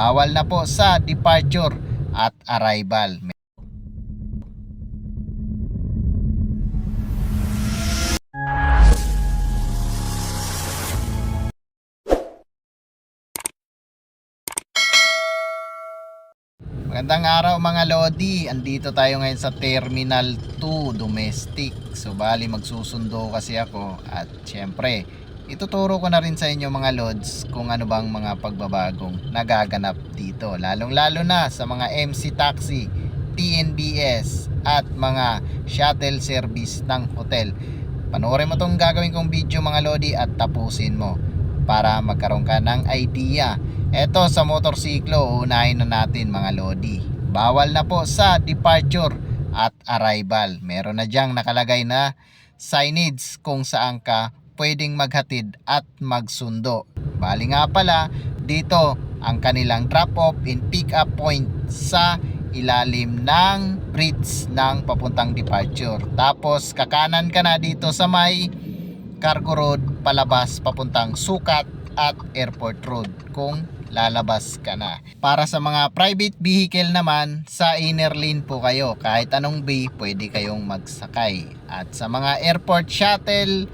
Bawal na po sa departure at arrival. Magandang araw mga Lodi. Andito tayo ngayon sa Terminal 2 Domestic. So bali magsusundo kasi ako. At syempre ituturo ko na rin sa inyo mga Lods kung ano bang mga pagbabagong nagaganap dito, lalong lalo na sa mga MC Taxi, TNBS at mga shuttle service ng hotel. Panoorin mo tong gagawin kong video mga Lodi at tapusin mo para magkaroon ka ng idea. Eto sa motorsiklo, unahin na natin mga Lodi. Bawal na po sa departure at arrival. Meron na diyang nakalagay na signage kung saan ka pwedeng maghatid at magsundo. Bali nga pala, dito ang kanilang drop off and pick up point sa ilalim ng bridge ng papuntang departure. Tapos kakanan ka na dito sa may cargo road palabas papuntang Sukat at Airport Road kung lalabas ka na. Para sa mga private vehicle naman, sa inner lane po kayo. Kahit anong bay, pwede kayong magsakay. At sa mga airport shuttle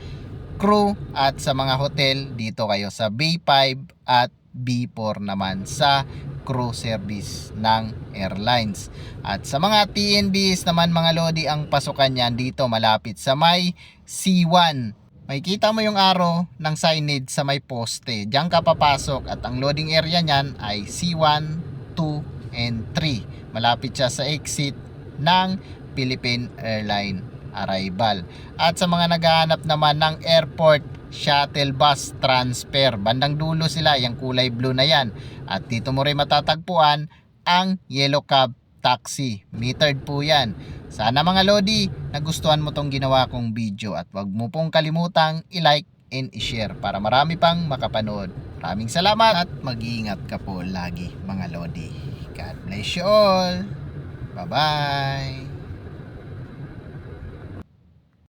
crew at sa mga hotel, dito kayo sa Bay 5 at B4 naman sa crew service ng airlines. At sa mga TNBs naman mga Lodi, ang pasukan niyan dito malapit sa may C1. Makikita mo yung arrow ng signage sa may poste. Diyan ka papasok at ang loading area niyan ay C1, 2, and 3. Malapit siya sa exit ng Philippine Airline Arrival. At sa mga naghahanap naman ng airport shuttle bus transfer, bandang dulo sila, yung kulay blue na yan. At dito mo rin matatagpuan ang yellow cab taxi. Metered po yan. Sana mga Lodi, nagustuhan mo tong ginawa kong video at wag mo pong kalimutang i-like and i-share para marami pang makapanood. Maraming salamat at mag-iingat ka po lagi mga Lodi. God bless you all. Bye bye.